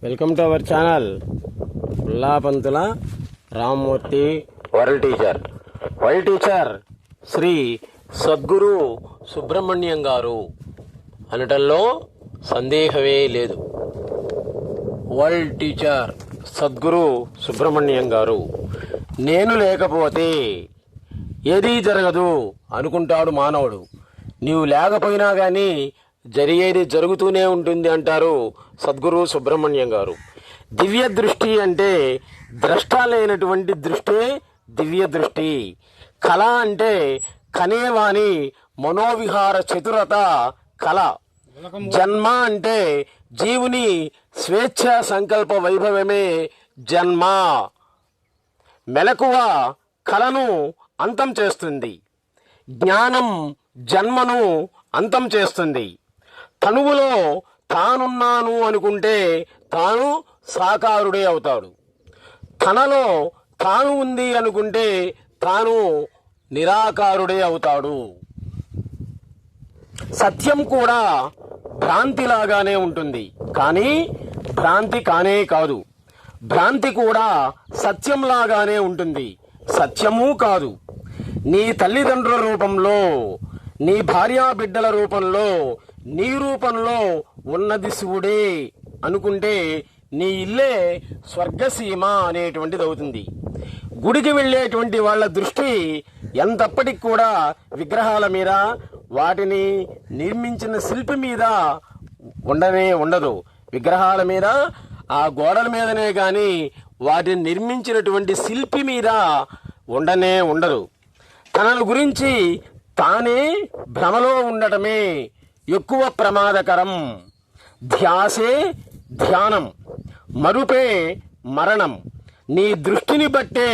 Welcome to our channel. Pullapantula Rammurthy world teacher Sri Sadguru Subrahmanyam గారు అనటంలో సందేహమే లేదు. వరల్డ్ టీచర్ సద్గురు సుబ్రహ్మణ్యం గారు. నేను లేకపోతే ఏదీ జరగదు అనుకుంటాడు మానవుడు. నీవు లేకపోయినా కానీ జరిగేది జరుగుతూనే ఉంటుంది అంటారు సద్గురు సుబ్రహ్మణ్యం గారు. దివ్య దృష్టి అంటే ద్రష్ట లేనటువంటి దృష్టే దివ్య దృష్టి. కళ అంటే కనేవాని మనోవిహార చతురత కళ. జన్మ అంటే జీవుని స్వేచ్ఛ సంకల్ప వైభవమే జన్మ. మెలకువ కళను అంతం చేస్తుంది. జ్ఞానం జన్మను అంతం చేస్తుంది. తనువులో తానున్నాను అనుకుంటే తాను సాకారుడే అవుతాడు. తనలో తాను ఉంది అనుకుంటే తాను నిరాకారుడే అవుతాడు. సత్యం కూడా భ్రాంతిలాగానే ఉంటుంది, కానీ భ్రాంతి కానే కాదు. భ్రాంతి కూడా సత్యంలాగానే ఉంటుంది, సత్యమూ కాదు. నీ తల్లిదండ్రుల రూపంలో, నీ భార్యా బిడ్డల రూపంలో, నీ రూపంలో ఉన్నది శివుడే అనుకుంటే నీ ఇల్లే స్వర్గసీమ అనేటువంటిది అవుతుంది. గుడికి వెళ్ళేటువంటి వాళ్ళ దృష్టి ఎంతప్పటికి కూడా విగ్రహాల మీద, వాటిని నిర్మించిన శిల్పి మీద ఉండదు. విగ్రహాల మీద, ఆ గోడల మీదనే కానీ వాటిని నిర్మించినటువంటి శిల్పి మీద ఉండదు. తనను గురించి తానే భ్రమలో ఉండటమే ఎక్కువ ప్రమాదకరం. ధ్యాసే ధ్యానం, మరుపే మరణం. నీ దృష్టిని బట్టే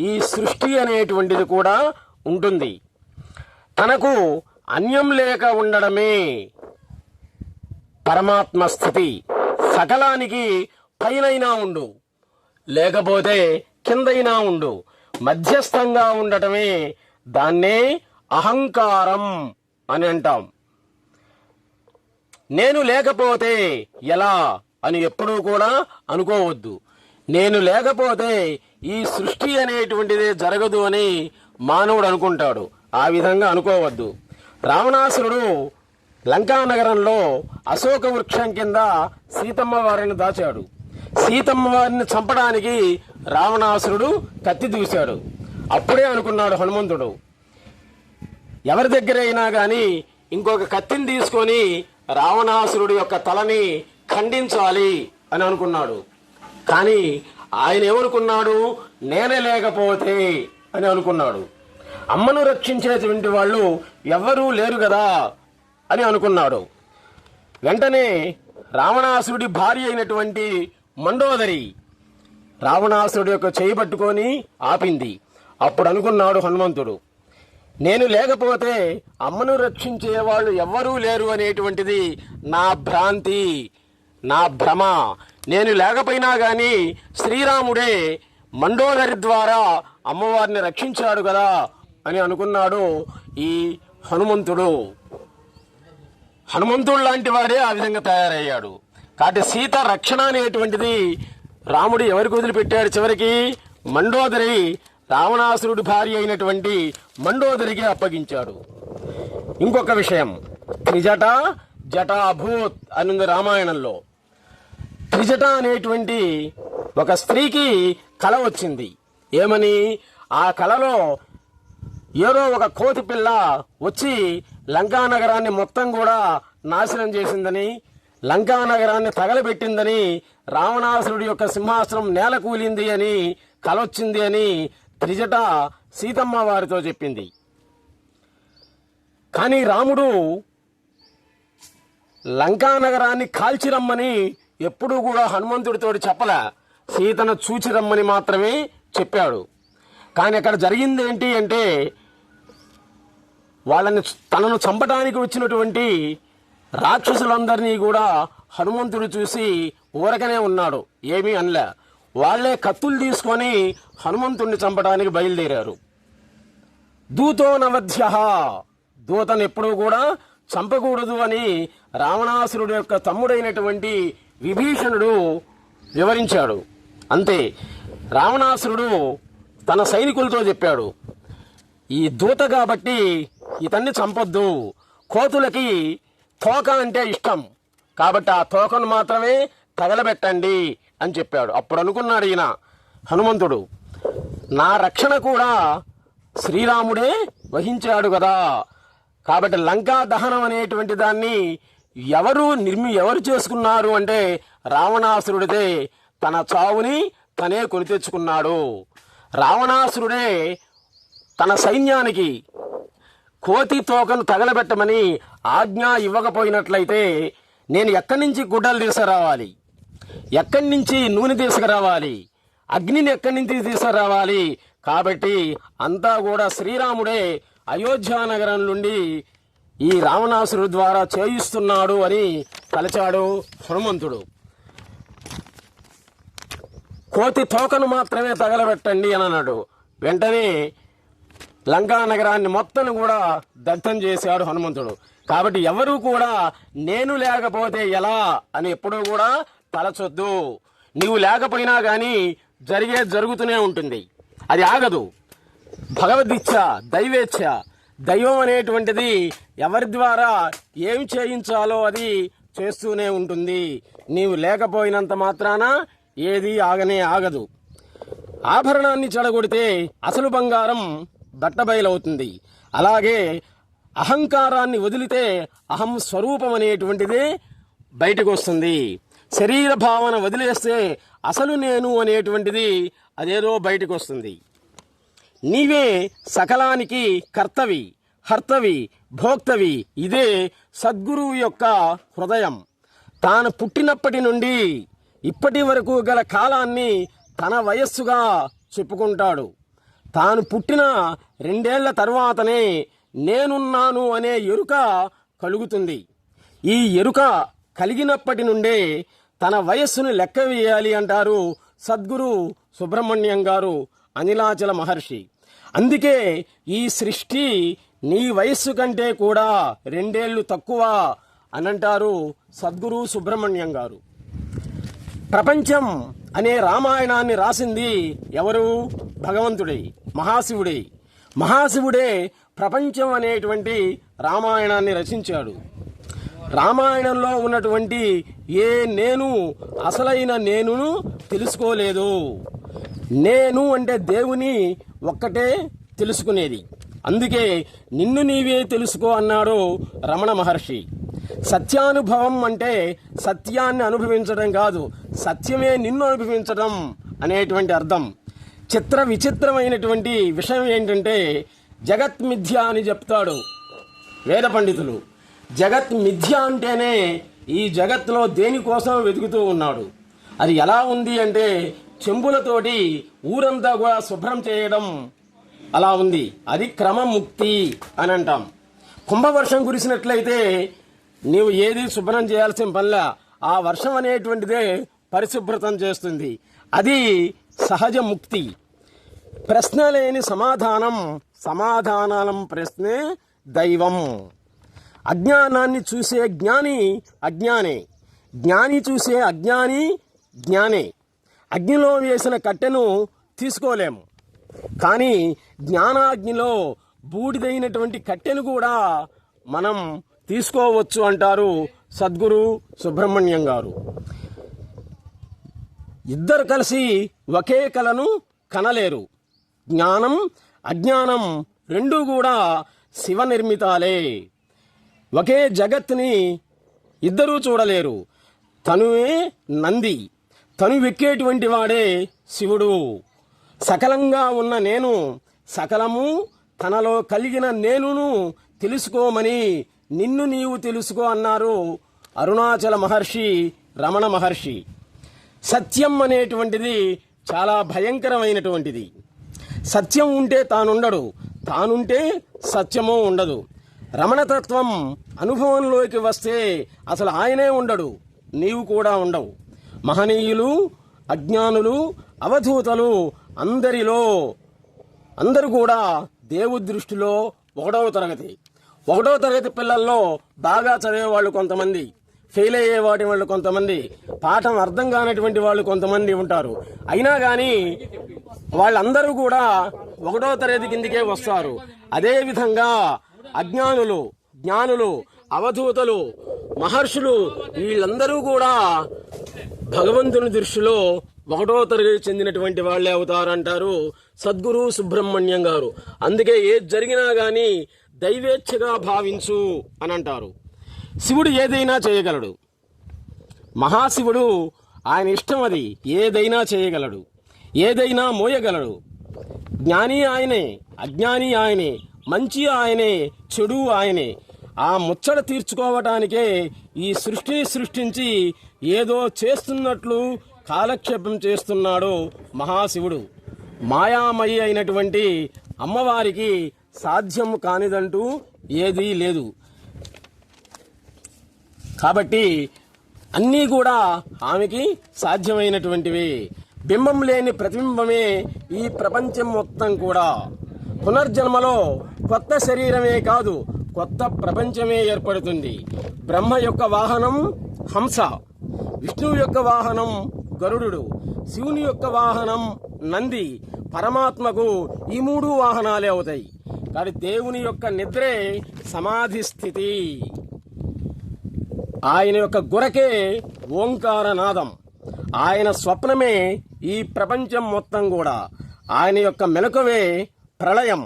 ఈ సృష్టి అనేటువంటిది కూడా ఉంటుంది. తనకు అన్యం లేక ఉండడమే పరమాత్మ స్థితి. సకలానికి పైనైనా ఉండు, లేకపోతే కిందైనా ఉండు, మధ్యస్థంగా ఉండటమే దాన్నే అహంకారం అని అంటాం. నేను లేకపోతే ఎలా అని ఎప్పుడూ కూడా అనుకోవద్దు. నేను లేకపోతే ఈ సృష్టి అనేటువంటిది జరగదు అని మానవుడు అనుకుంటాడు. ఆ విధంగా అనుకోవద్దు. రావణాసురుడు లంకానగరంలో అశోక వృక్షం కింద సీతమ్మ వారిని దాచాడు. సీతమ్మ వారిని చంపడానికి రావణాసురుడు కత్తి దూశాడు. అప్పుడే అనుకున్నాడు హనుమంతుడు, ఎవరి దగ్గర అయినా కానీ ఇంకొక కత్తిని తీసుకొని రావణాసురుడి యొక్క తలని ఖండించాలి అని అనుకున్నాడు. కానీ ఆయన ఏమనుకున్నాడు? నేనే లేకపోతే అని అనుకున్నాడు. అమ్మను రక్షించేటువంటి వాళ్ళు ఎవ్వరూ లేరు కదా అని అనుకున్నాడు. వెంటనే రావణాసురుడి భార్య అయినటువంటి మండోదరి రావణాసురుడి యొక్క చేయి పట్టుకొని ఆపింది. అప్పుడు అనుకున్నాడు హనుమంతుడు, నేను లేకపోతే అమ్మను రక్షించే వాళ్ళు ఎవ్వరూ లేరు అనేటువంటిది నా భ్రాంతి, నా భ్రమ. నేను లేకపోయినా కానీ శ్రీరాముడే మండోదరి ద్వారా అమ్మవారిని రక్షించాడు కదా అని అనుకున్నాడు ఈ హనుమంతుడు. హనుమంతుడు లాంటి వాడే ఆ విధంగా తయారయ్యాడు. కాబట్టి సీత రక్షణ అనేటువంటిది రాముడు ఎవరికి వదిలిపెట్టాడు? చివరికి మండోదరి, రావణాసురుడి భార్య అయినటువంటి మండోదరికి అప్పగించాడు. ఇంకొక విషయం, త్రిజట జటాభూత్ అని రామాయణంలో. త్రిజట అనేటువంటి ఒక స్త్రీకి కల వచ్చింది. ఏమని? ఆ కలలో ఏదో ఒక కోతి పిల్ల వచ్చి లంకానగరాన్ని మొత్తం కూడా నాశనం చేసిందని, లంకానగరాన్ని తగలబెట్టిందని, రావణాసురుడి యొక్క సింహాసనం నేల కూలింది అని కలొచ్చింది అని త్రిజట సీతమ్మ వారితో చెప్పింది. కానీ రాముడు లంకానగరాన్ని కాల్చిరమ్మని ఎప్పుడూ కూడా హనుమంతుడితో చెప్పలే. సీతను చూచిరమ్మని మాత్రమే చెప్పాడు. కానీ అక్కడ జరిగింది ఏంటి అంటే, తనను చంపడానికి వచ్చినటువంటి రాక్షసులందరినీ కూడా హనుమంతుడు చూసి ఊరకనే ఉన్నాడు, ఏమీ అనలే. వాళ్లే కత్తులు తీసుకొని హనుమంతుడిని చంపడానికి బయలుదేరారు. దూతో నవధ్య, దూతను ఎప్పుడూ కూడా చంపకూడదు అని రావణాసురుడు యొక్క తమ్ముడైనటువంటి విభీషణుడు వివరించాడు. అంతే, రావణాసురుడు తన సైనికులతో చెప్పాడు, ఈ దూత కాబట్టి ఇతన్ని చంపొద్దు, కోతులకి తోక అంటే ఇష్టం కాబట్టి ఆ తోకను మాత్రమే తగలబెట్టండి అని చెప్పాడు. అప్పుడు అనుకున్నాడు ఈయన హనుమంతుడు, నా రక్షణ కూడా శ్రీరాముడే వహించాడు కదా, కాబట్టి లంకా దహనం అనేటువంటి దాన్ని ఎవరు చేసుకున్నారు అంటే రావణాసురుడితే తన చావుని తనే కొని తెచ్చుకున్నాడు. రావణాసురుడే తన సైన్యానికి కోతి తోకను తగలబెట్టమని ఆజ్ఞ ఇవ్వకపోయినట్లయితే నేను ఎక్కడి నుంచి గుడ్డలు తీసుకురావాలి, ఎక్కడి నుంచి నూనె తీసుకురావాలి, అగ్నిని ఎక్కడి నుంచి తీసుకురావాలి. కాబట్టి అంతా కూడా శ్రీరాముడే అయోధ్య నగరం నుండి ఈ రావణాసురుడు ద్వారా చేయిస్తున్నాడు అని తలచాడు హనుమంతుడు. కోతి తోకను మాత్రమే తగలబెట్టండి అని అన్నాడు. వెంటనే లంకా నగరాన్ని మొత్తం కూడా దగ్ధం చేశాడు హనుమంతుడు. కాబట్టి ఎవరు కూడా నేను లేకపోతే ఎలా అని ఎప్పుడూ కూడా తలచొద్దు. నీవు లేకపోయినా కానీ జరుగుతూనే ఉంటుంది, అది ఆగదు. భగవద్యిచ్ఛ, దైవేచ్ఛ, దైవం అనేటువంటిది ఎవరి ద్వారా ఏం చేయించాలో అది చేస్తూనే ఉంటుంది. నీవు లేకపోయినంత మాత్రాన ఏది ఆగదు. ఆభరణాన్ని చెడగొడితే అసలు బంగారం బట్టబయలవుతుంది. అలాగే అహంకారాన్ని వదిలితే అహం స్వరూపం అనేటువంటిది బయటకు వస్తుంది. శరీర భావన వదిలేస్తే అసలు నేను అనేటువంటిది అదేదో బయటకు వస్తుంది. నీవే సకలానికి కర్తవి, హర్తవి, భోక్తవి. ఇదే సద్గురువు యొక్క హృదయం. తాను పుట్టినప్పటి నుండి ఇప్పటి వరకు గల కాలాన్ని తన వయస్సుగా చెప్పుకుంటాడు. తాను పుట్టిన 2 ఏళ్ల తర్వాతనే నేనున్నాను అనే ఎరుక కలుగుతుంది. ఈ ఎరుక కలిగినప్పటి నుండే తన వయస్సును లెక్క వేయాలి అంటారు సద్గురు సుబ్రహ్మణ్యం గారు, అనిలాచల మహర్షి. అందుకే ఈ సృష్టి నీ వయస్సు కంటే కూడా 2 ఏళ్లు తక్కువ అనంటారు సద్గురు సుబ్రహ్మణ్యం గారు. ప్రపంచం అనే రామాయణాన్ని రాసింది ఎవరు? భగవంతుడే, మహాశివుడే. మహాశివుడే ప్రపంచం అనేటువంటి రామాయణాన్ని రచించాడు. రామాయణంలో ఉన్నటువంటి ఏ నేను అసలైన నేనును తెలుసుకోలేదు. నేను అంటే దేవుని ఒక్కటే తెలుసుకునేది. అందుకే నిన్ను నీవే తెలుసుకో అన్నాడు రమణ మహర్షి. సత్యానుభవం అంటే సత్యాన్ని అనుభవించడం కాదు, సత్యమే నిన్ను అనుభవించడం అనేటువంటి అర్థం. చిత్ర విచిత్రమైనటువంటి విషయం ఏంటంటే జగత్ మిథ్య అని చెప్తాడు వేద పండితులు. జగత్ మిథ్య అంటేనే ఈ జగత్తులో దేనికోసం వెతుకుతూ ఉన్నాడు. అది ఎలా ఉంది అంటే చెంబులతోటి ఊరంతా కూడా శుభ్రం చేయడం అలా ఉంది. అది క్రమముక్తి అని అంటాం. కుంభవర్షం కురిసినట్లయితే నీవు ఏది శుభ్రం చేయాల్సిన పనిలా, ఆ వర్షం అనేటువంటిదే పరిశుభ్రతం చేస్తుంది. అది సహజ ముక్తి. ప్రశ్న లేని సమాధానం, సమాధానం ప్రశ్నే దైవం. అజ్ఞానాన్ని చూసే జ్ఞాని అజ్ఞానే, జ్ఞాని చూసే అజ్ఞాని జ్ఞానే. అగ్నిలో వేసిన కట్టెను తీసుకోలేము, కానీ జ్ఞానాగ్నిలో బూడిదైనటువంటి కట్టెను కూడా మనం తీసుకోవచ్చు అంటారు సద్గురు సుబ్రహ్మణ్యం గారు. ఇద్దరు కలిసి ఒకే కలను కనలేరు. జ్ఞానం అజ్ఞానం రెండూ కూడా శివ నిర్మితాలే. ఒకే జగత్తుని ఇద్దరూ చూడలేరు. తనువే నంది, తను వెక్కేటువంటి వాడే శివుడు. సకలంగా ఉన్న నేను, సకలము తనలో కలిగిన నేనును తెలుసుకోమని నిన్ను నీవు తెలుసుకో అన్నారు అరుణాచల మహర్షి, రమణ మహర్షి. సత్యం అనేటువంటిది చాలా భయంకరమైనటువంటిది. సత్యం ఉంటే తానుండడు, తానుంటే సత్యమో ఉండదు. రమణతత్వం అనుభవంలోకి వస్తే అసలు ఆయనే ఉండడు, నీవు కూడా ఉండవు. మహనీయులు, అజ్ఞానులు, అవధూతలు అందరూ కూడా దేవుడి దృష్టిలో 1వ తరగతి. ఒకటో తరగతి పిల్లల్లో బాగా చదివే వాళ్ళు కొంతమంది, ఫెయిల్ అయ్యే వాళ్ళు కొంతమంది, పాఠం అర్థం కానటువంటి వాళ్ళు కొంతమంది ఉంటారు. అయినా కానీ వాళ్ళందరూ కూడా ఒకటో తరగతి కిందికే వస్తారు. అదేవిధంగా అజ్ఞానులు, జ్ఞానులు, అవధూతలు, మహర్షులు వీళ్ళందరూ కూడా భగవంతుని దృష్టిలో ఒకటో తరగతి చెందినటువంటి వాళ్ళే అవుతారంటారు సద్గురు సుబ్రహ్మణ్యం గారు. అందుకే ఏది జరిగినా గాని దైవేచ్ఛగా భావించు అని అంటారు. శివుడు ఏదైనా చేయగలడు. మహాశివుడు ఆయన ఇష్టం, అది ఏదైనా చేయగలడు, ఏదైనా మోయగలడు. జ్ఞాని ఆయనే, అజ్ఞాని ఆయనే, మంచి ఆయనే, చెడు ఆయనే. ఆ ముచ్చట తీర్చుకోవటానికే ఈ సృష్టిని సృష్టించి ఏదో చేస్తున్నట్లు కాలక్షేపం చేస్తున్నాడు మహాశివుడు. మాయామయి అయినటువంటి అమ్మవారికి సాధ్యం కానిదంటూ ఏదీ లేదు. కాబట్టి అన్నీ కూడా ఆమెకి సాధ్యమైనటువంటివి. బింబం లేని ప్రతిబింబమే ఈ ప్రపంచం మొత్తం కూడా. పునర్జన్మలో కొత్త శరీరమే కాదు, కొత్త ప్రపంచమే ఏర్పడుతుంది. బ్రహ్మ యొక్క వాహనం హంస, విష్ణువు యొక్క వాహనం గరుడు, శివుని యొక్క వాహనం నంది. పరమాత్మకు ఈ 3 వాహనాలే అవుతాయి. కానీ దేవుని యొక్క నిద్రే సమాధి స్థితి. ఆయన యొక్క గురకే ఓంకారనాదం. ఆయన స్వప్నమే ఈ ప్రపంచం మొత్తం కూడా. ఆయన యొక్క మెలకువే ప్రళయం.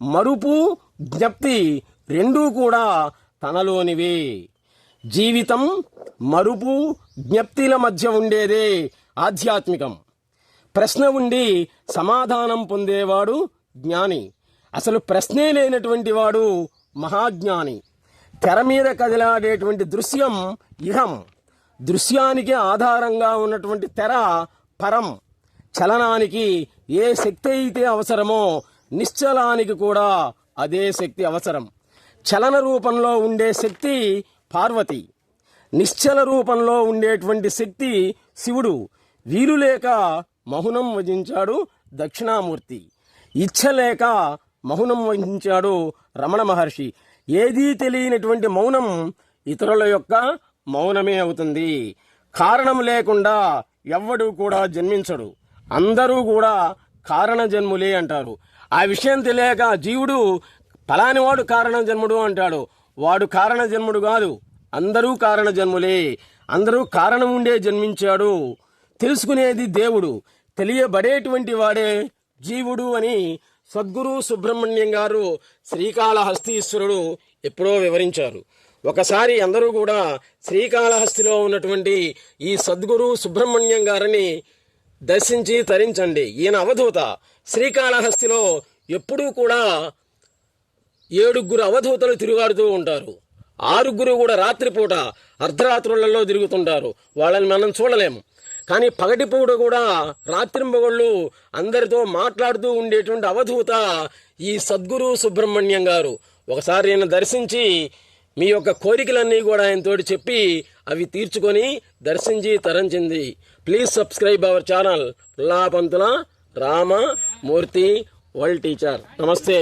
మరుపు, జ్ఞప్తి రెండూ కూడా తనలోనివే. జీవితం మరుపు జ్ఞప్తిల మధ్య ఉండేదే ఆధ్యాత్మికం. ప్రశ్న ఉండి సమాధానం పొందేవాడు జ్ఞాని. అసలు ప్రశ్నే లేనటువంటి వాడు మహాజ్ఞాని. తెర మీద కదిలాడేటువంటి దృశ్యం ఇహం, దృశ్యానికి ఆధారంగా ఉన్నటువంటి తెర పరం. చలనానికి ఏ శక్తి అయితే అవసరమో నిశ్చలానికి కూడా అదే శక్తి అవసరం. చలన రూపంలో ఉండే శక్తి పార్వతి, నిశ్చల రూపంలో ఉండేటువంటి శక్తి శివుడు. వీలు లేక మౌనం వహించాడు దక్షిణామూర్తి, ఇచ్ఛ లేక మౌనం వహించాడు రమణ మహర్షి. ఏదీ తెలియనటువంటి మౌనం ఇతరుల యొక్క మౌనమే అవుతుంది. కారణం లేకుండా ఎవ్వడూ కూడా జన్మించడు, అందరూ కూడా కారణ జన్ములే అంటారు. ఆ విషయం తెలియక జీవుడు ఫలానివాడు కారణ జన్ముడు అంటాడు. వాడు కారణ జన్ముడు కాదు, అందరూ కారణ జన్ములే. అందరూ కారణం ఉండే జన్మించాడు. తెలుసుకునేది దేవుడు, తెలియబడేటువంటి వాడే జీవుడు అని సద్గురు సుబ్రహ్మణ్యం గారు శ్రీకాళహస్తీశ్వరుడు ఎప్పుడో వివరించారు. ఒకసారి అందరూ కూడా శ్రీకాళహస్తిలో ఉన్నటువంటి ఈ సద్గురు సుబ్రహ్మణ్యం గారిని దర్శించి తరించండి. ఈయన అవధూత. శ్రీకాళహస్తిలో ఎప్పుడూ కూడా 7 అవధూతలు తిరుగాడుతూ ఉంటారు. 6 కూడా రాత్రిపూట అర్ధరాత్రులలో తిరుగుతుంటారు. వాళ్ళని మనం చూడలేము. కానీ పగటిపూట కూడా రాత్రింబగళ్ళు అందరితో మాట్లాడుతూ ఉండేటువంటి అవధూత ఈ సద్గురు సుబ్రహ్మణ్యం గారు. ఒకసారి ఈయన దర్శించి మీ యొక్క కోరికలన్నీ కూడా ఆయనతోటి చెప్పి అవి తీర్చుకొని దర్శించి తరించింది. Please subscribe our channel Pullapantula Ramamurthy world teacher. నమస్తే.